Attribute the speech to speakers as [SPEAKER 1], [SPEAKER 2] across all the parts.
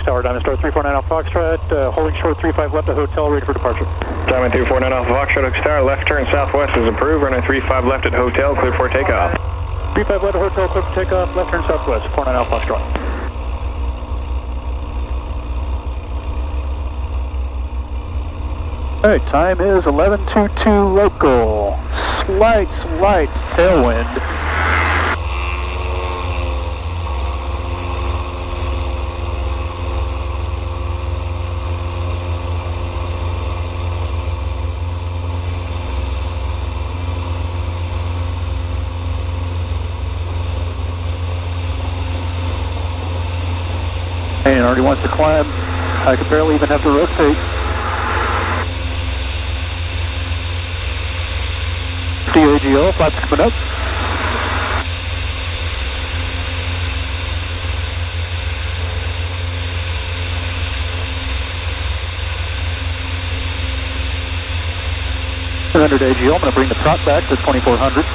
[SPEAKER 1] Tower, Diamond Star 349 Alpha Foxtrot, holding short 35 left at hotel, ready for departure.
[SPEAKER 2] Diamond 349 Alpha Foxtrot, Oak Tower, left turn southwest is approved, runway 35 left at hotel, clear for takeoff.
[SPEAKER 1] 35 left at hotel, clear for takeoff, left turn southwest, 49 Alpha Foxtrot. Alright, time is 11:22 local. Slight tailwind. And already wants to climb. I could barely even have to rotate. DAGO, flaps coming up. $200 AGO, I'm going to bring the prop back to 2400.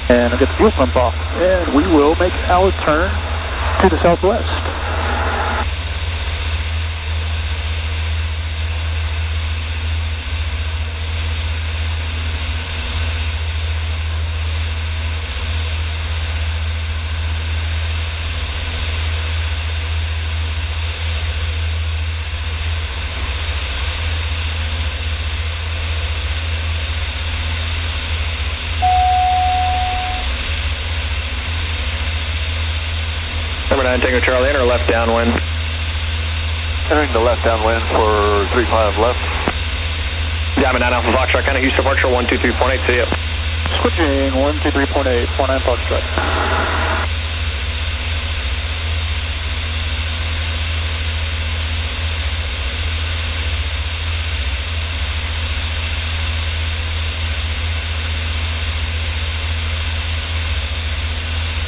[SPEAKER 1] And I'll get the fuel pump off, and we will make our turn to the southwest.
[SPEAKER 2] Number 9, Tango Charlie, enter left downwind.
[SPEAKER 3] Entering the left downwind for 35 left.
[SPEAKER 2] Diamond 9 Alpha Foxtrot, kind of Houston departure 123.8, see ya.
[SPEAKER 1] Switching 123.8, 49 Foxtrot.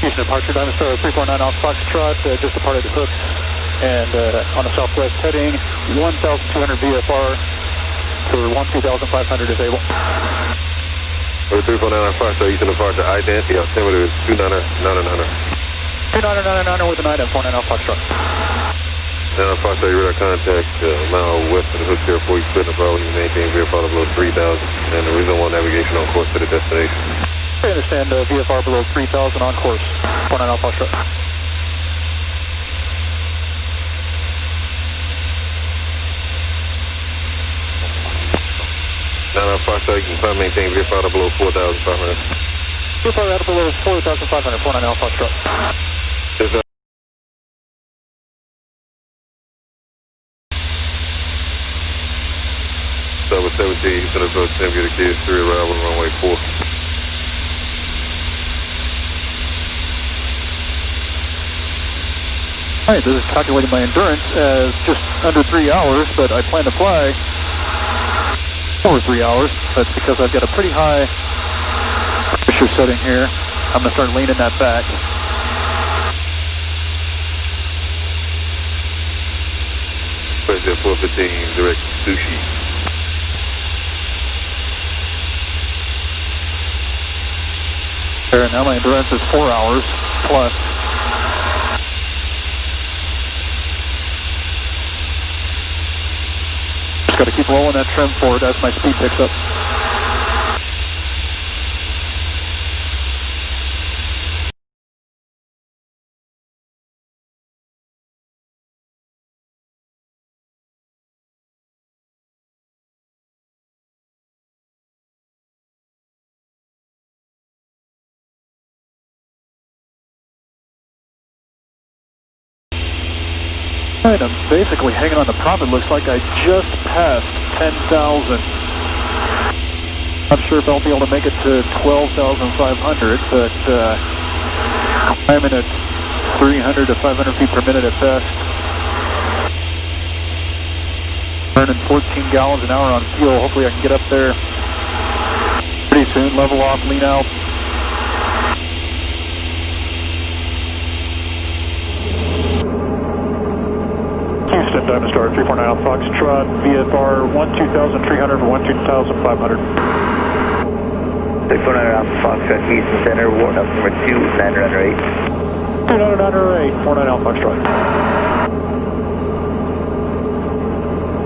[SPEAKER 1] Houston departure, Diamond Star 349 Alpha Foxtrot, just departed the hooks, and on the southwest heading, 1,200 VFR for 13,500 is able.
[SPEAKER 3] Over 349 Alpha Foxtrot, Houston departure, identity, altimeter is 2999er.
[SPEAKER 1] 2999er with an item, 49 Alpha Foxtrot.
[SPEAKER 3] Alpha Foxtrot, radar contact, mile west of the hooks here, 40 split in the Bravo, you maintain VFR below 3,000, and the reason 1 navigation on course to the destination.
[SPEAKER 1] I understand VFR below 3,000 on course, 49 Alpha Foxtrot.
[SPEAKER 3] Alpha Foxtrot, you can probably maintain VFR below 4,500.
[SPEAKER 1] VFR out below 4,500, 49 Alpha Foxtrot.
[SPEAKER 3] Yes, Double 17, Houston approach, Tim, get a kid 3 arrival, runway 4.
[SPEAKER 1] Alright, this is calculating my endurance as just under 3 hours, but I plan to fly over 3 hours. That's because I've got a pretty high pressure setting here. I'm going to start leaning that back.
[SPEAKER 3] President 415, direct sushi.
[SPEAKER 1] There, now my endurance is 4 hours plus. Just got to keep rolling that trim forward as my speed picks up. Alright, I'm basically hanging on the prop. It looks like I just passed 10,000. Not sure if I'll be able to make it to 12,500, but climbing at 300 to 500 feet per minute at best. Burning 14 gallons an hour on fuel. Hopefully I can get up there pretty soon, level off, lean out. Diamond Star, 349 Alpha Foxtrot, VFR 12,300 for 12,500.
[SPEAKER 4] 349 Alpha Foxtrot, Houston Center, warning up number 2, 908.
[SPEAKER 1] 29908, 49 Alpha Foxtrot.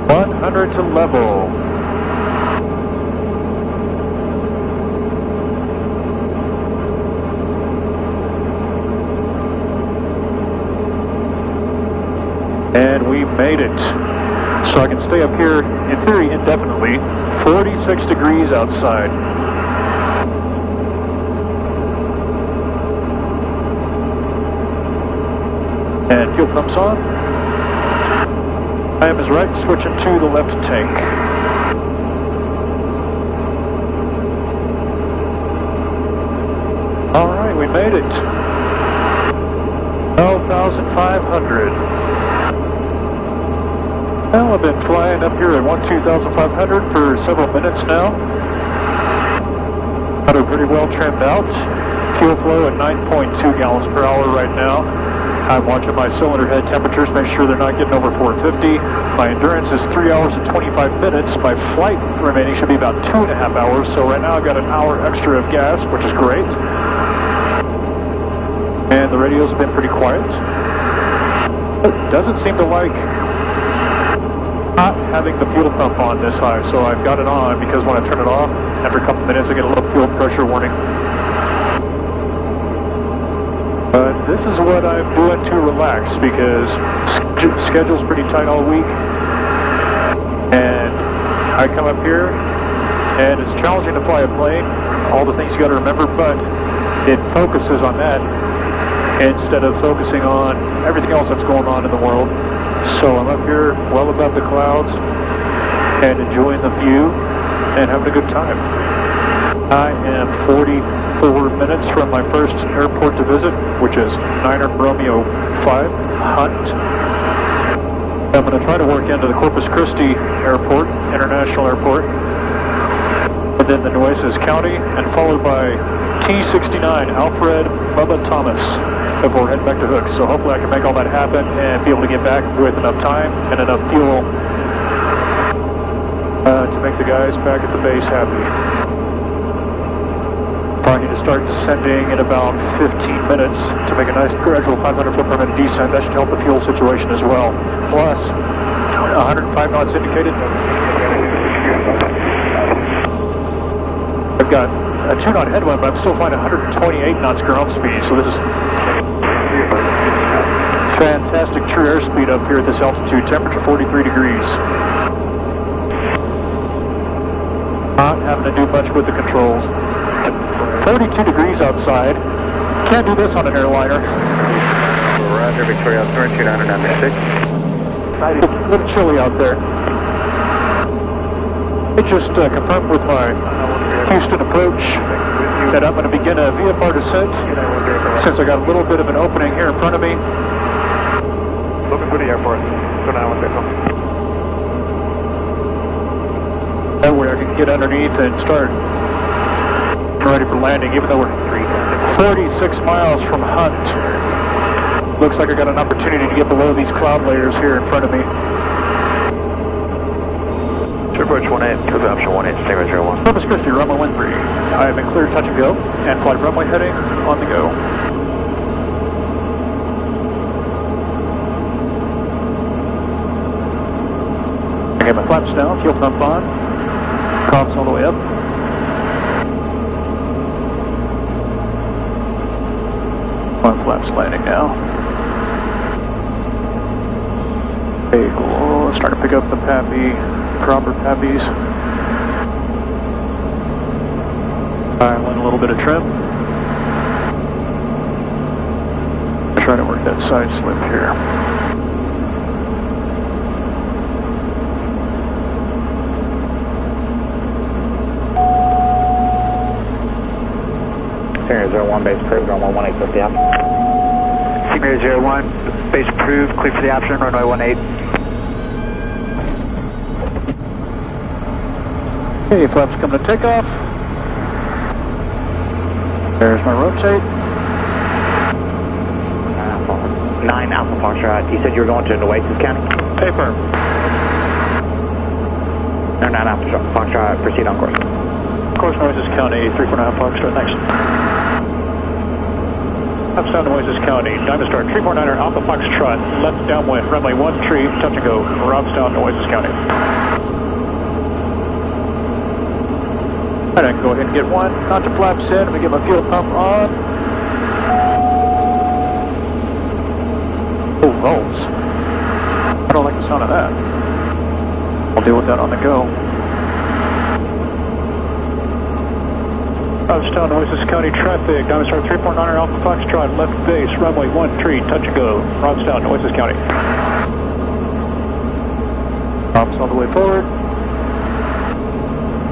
[SPEAKER 1] 100 to level. And we made it. So I can stay up here, in theory, indefinitely. 46 degrees outside. And fuel pumps on. IM is right, switching to the left tank. Alright, we made it. 12,500. Well, I've been flying up here at 12,500 for several minutes now. Got it pretty well trimmed out. Fuel flow at 9.2 gallons per hour right now. I'm watching my cylinder head temperatures, make sure they're not getting over 450. My endurance is 3 hours and 25 minutes. My flight remaining should be about 2.5 hours. So right now I've got an hour extra of gas, which is great. And the radios have been pretty quiet. It doesn't seem to like not having the fuel pump on this high, so I've got it on because when I turn it off, after a couple minutes I get a little fuel pressure warning. But this is what I'm doing to relax because schedule's pretty tight all week. And I come up here and it's challenging to fly a plane, all the things you gotta remember, but it focuses on that instead of focusing on everything else that's going on in the world. So I'm up here well above the clouds and enjoying the view and having a good time. I am 44 minutes from my first airport to visit, which is Niner Romeo 5, Hunt. I'm going to try to work into the Corpus Christi Airport, International Airport, and then the Nueces County, and followed by T-69 Alfred Bubba Thomas before heading back to Hook. So hopefully I can make all that happen and be able to get back with enough time and enough fuel to make the guys back at the base happy. Probably need to start descending in about 15 minutes to make a nice gradual 500 foot per minute descent. That should help the fuel situation as well. Plus, 105 knots indicated. I've got a 2 knot headwind, but I'm still flying 128 knots ground speed, so this is fantastic true airspeed up here at this altitude. Temperature 43 degrees. Not having to do much with the controls. 32 degrees outside. Can't do this on an airliner.
[SPEAKER 4] Roger, Victoria, 2996.
[SPEAKER 1] A little chilly out there. It just confirmed with my Houston approach that I'm going to begin a VFR descent since I got a little bit of an opening here in front of me.
[SPEAKER 2] Looking for the airport.
[SPEAKER 1] That way I can get underneath and start ready for landing, even though we're 46 miles from Hunt. Looks like I got an opportunity to get below these cloud layers here in front of me.
[SPEAKER 4] Approach 18, cruise option 18, stay 01.
[SPEAKER 1] Corpus Christi, runway 13. I have been cleared touch and go, and flight runway heading on the go. I got my flaps down, fuel pump on, comms all the way up. One flaps landing now. Okay, cool. Let's start to pick up the PAPI, proper PAPIs. Dial in a little bit of trim. Try to work that side slip here.
[SPEAKER 4] Senior 01, base approved, runway 18, lift the option. Senior 01, base approved, clear for the option, runway 18.
[SPEAKER 1] Okay, flaps coming to takeoff. There's my rotate.
[SPEAKER 4] 9 Alpha Foxtrot, you said you were going to Nueces County?
[SPEAKER 1] Paper.
[SPEAKER 4] No, Foxtrot, proceed on course.
[SPEAKER 1] Course, Nueces County, 349 Foxtrot, next. Robbstown, Nueces County, Diamond Star, 349er Alpha Foxtrot, left downwind, runway 13, touch and go, Robbstown, Nueces County. Alright, I can go ahead and get one, contra flaps in, let me get my fuel pump on. Oh, rolls. I don't like the sound of that. I'll deal with that on the go. Robbstown, Nueces County traffic, Diamond Star 349er Alpha Foxtrot, left base, runway 13, touch and go, Robbstown, Nueces County. Props all the way forward.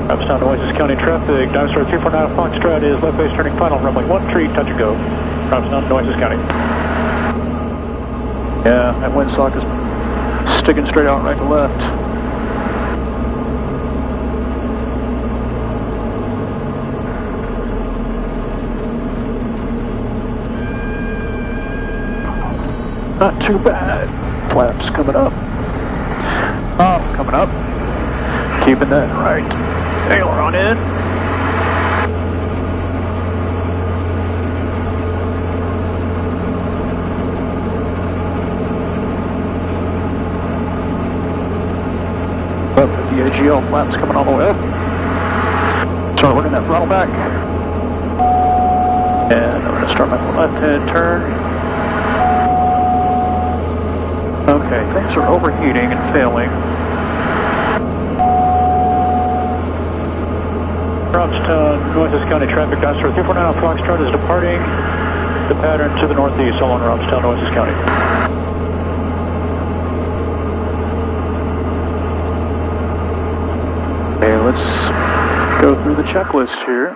[SPEAKER 1] Robbstown, Nueces County traffic, Diamond Star 349er Foxtrot is left base turning final, runway 13, touch and go, Robbstown, Nueces County. Yeah, that windsock is sticking straight out right to left. Not too bad. Flaps coming up. Coming up. Keeping that right aileron in. Up the DAGL flaps coming all the way up. Start working that throttle back. And I'm going to start my left-hand turn. Okay, things are overheating and failing. Robbstown, Nueces County traffic, Diamond Star 349 Foxtrot is departing the pattern to the northeast along Robbstown, Nueces County. Okay, let's go through the checklist here.